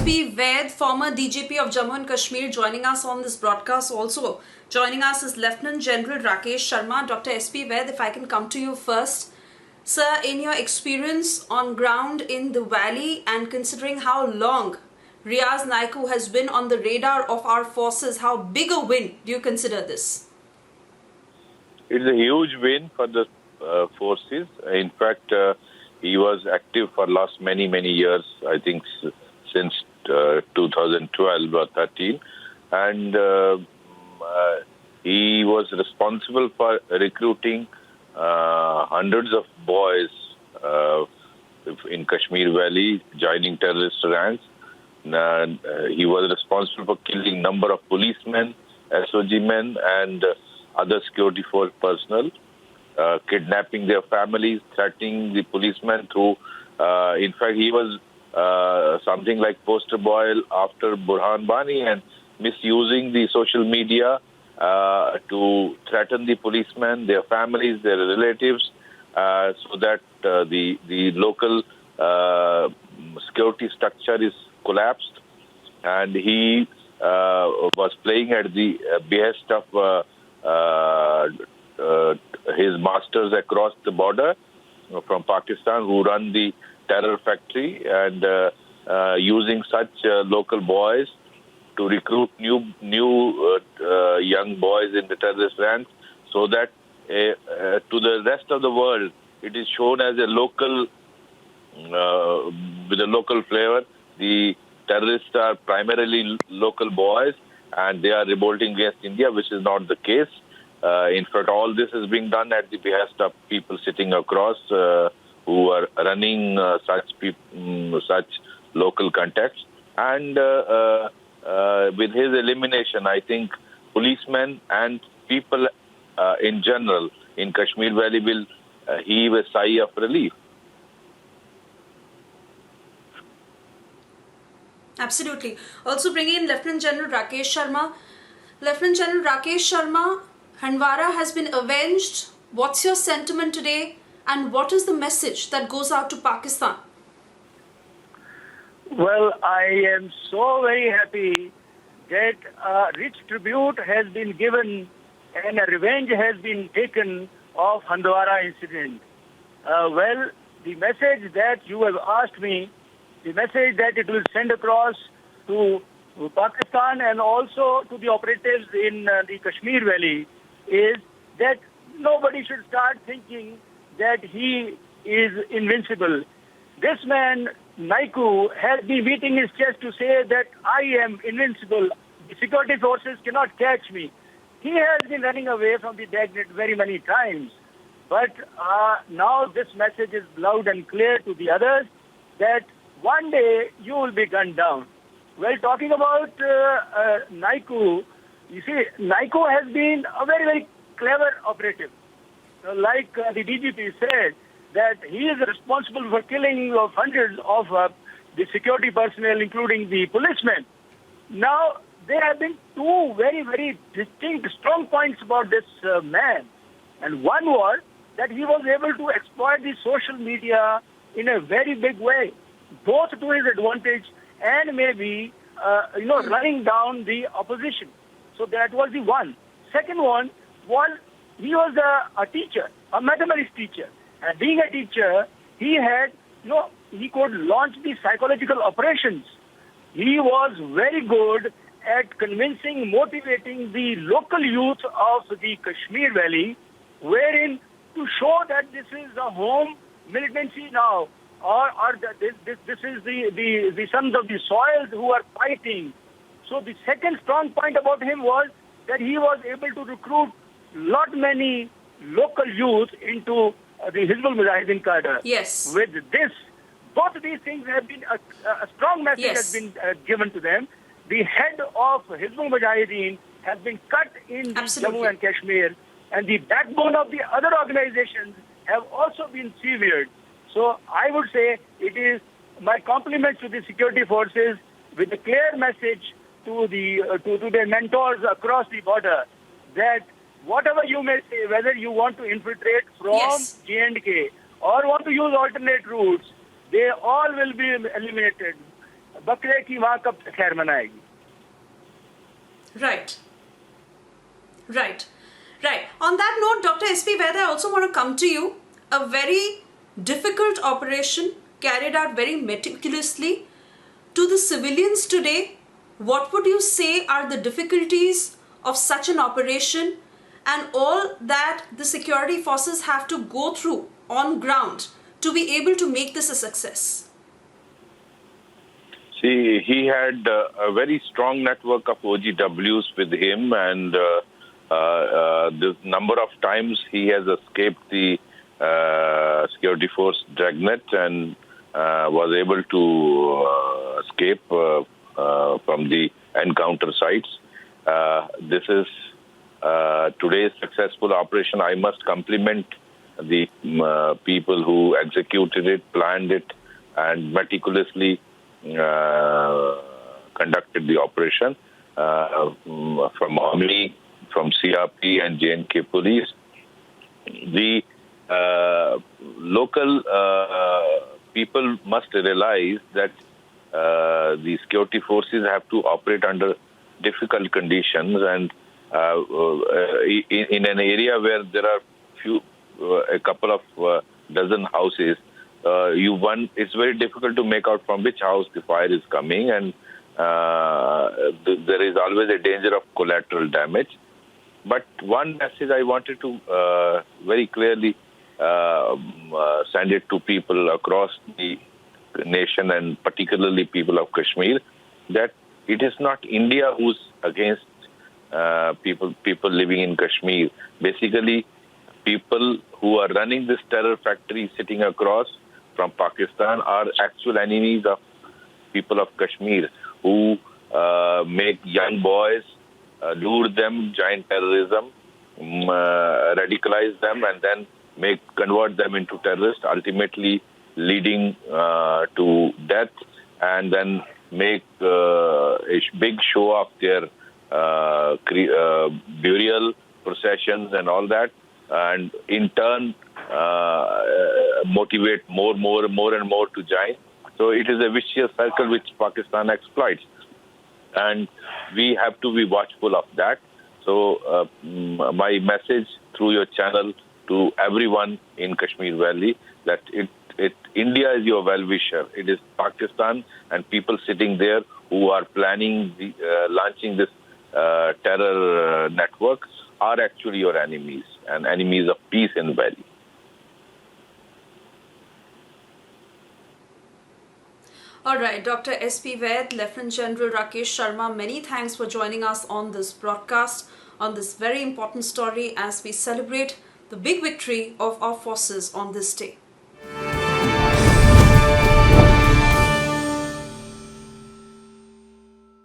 SP Vaid, former DGP of Jammu and Kashmir, joining us on this broadcast. Also joining us is Lieutenant General Rakesh Sharma. Dr. SP Vaid, if I can come to you first. Sir, in your experience on ground in the valley and considering how long Riyaz Naiku has been on the radar of our forces, how big a win do you consider this? It's a huge win for the forces. In fact, he was active for last many years, I think since 2012 or 13. And he was responsible for recruiting hundreds of boys in Kashmir Valley, joining terrorist ranks. He was responsible for killing number of policemen, SOG men, and other security force personnel, kidnapping their families, threatening the policemen through. In fact, he was something like poster boy after Burhan Bani and misusing the social media to threaten the policemen, their families, their relatives, so that the local security structure is collapsed. And he was playing at the behest of his masters across the border from Pakistan, who run the terror factory, and using such local boys to recruit new young boys in the terrorist ranks, so that to the rest of the world it is shown as a local, with a local flavor. The terrorists are primarily local boys and they are revolting against India, which is not the case. In fact, all this is being done at the behest of people sitting across who are running such local contacts. And with his elimination, I think policemen and people in general in Kashmir Valley will heave a sigh of relief. Absolutely. Also bringing in Lieutenant General Rakesh Sharma. Lieutenant General Rakesh Sharma, Handwara has been avenged. What's your sentiment today, and what is the message that goes out to Pakistan? Well, I am so very happy that a rich tribute has been given and a revenge has been taken of Handwara incident. Well, the message that you have asked me, the message that it will send across to Pakistan and also to the operatives in the Kashmir Valley is that nobody should start thinking that he is invincible. This man, Naiku, has been beating his chest to say that I am invincible. The security forces cannot catch me. He has been running away from the dragnet very many times. But now this message is loud and clear to the others that one day you will be gunned down. Well, talking about Naiku, you see, Naiku has been a very clever operative. Like the DGP said, that he is responsible for killing of hundreds of the security personnel, including the policemen. Now, there have been two very distinct, strong points about this man. And one was that he was able to exploit the social media in a very big way, both to his advantage and maybe, running down the opposition. So that was the one. Second one was he was a teacher, a mathematics teacher. And being a teacher, he had, he could launch the psychological operations. He was very good at convincing, motivating the local youth of the Kashmir Valley, wherein to show that this is the home militancy now, or this is the sons of the soil who are fighting. So the second strong point about him was that he was able to recruit many local youth into the Hizbul Mujahideen cadre. Yes. With this, both these things have been, a strong message has been given to them. The head of Hizbul Mujahideen has been cut in Jammu and Kashmir, and the backbone of the other organizations have also been severed. So I would say it is my compliments to the security forces with a clear message to their mentors across the border that whatever you may say, whether you want to infiltrate from J&K or want to use alternate routes, they all will be eliminated. बकरे की माँ कब तक खैर मनाएगी? Right. Right. Right. On that note, Dr. S.P. Vaid, I also want to come to you. A very difficult operation carried out very meticulously. To the civilians today, what would you say are the difficulties of such an operation and all that the security forces have to go through on ground to be able to make this a success? See, he had a very strong network of OGWs with him, and the number of times he has escaped the security force dragnet and was able to escape from the encounter sites. This is today's successful operation. I must compliment the people who executed it, planned it, and meticulously conducted the operation from Army, from CRP and J&K police. The local people must realize that the security forces have to operate under difficult conditions, and in an area where there are a couple of dozen houses, it's very difficult to make out from which house the fire is coming, and there is always a danger of collateral damage. But one message I wanted to very clearly send it to people across the nation, and particularly people of Kashmir, that it is not India who's against people living in Kashmir. Basically, people who are running this terror factory sitting across from Pakistan are actual enemies of people of Kashmir, who make young boys, lure them, join terrorism, radicalize them, and then convert them into terrorists, ultimately leading to death, and then make a big show of their burial processions and all that, and in turn motivate more and more to join. So it is a vicious circle which Pakistan exploits, and we have to be watchful of that. So my message through your channel to everyone in Kashmir Valley, that India is your well-wisher. It is Pakistan and people sitting there who are planning launching this terror network are actually your enemies, and enemies of peace in the valley. All right, Dr. S.P. Vaid, Lieutenant General Rakesh Sharma, many thanks for joining us on this broadcast on this very important story as we celebrate the big victory of our forces on this day.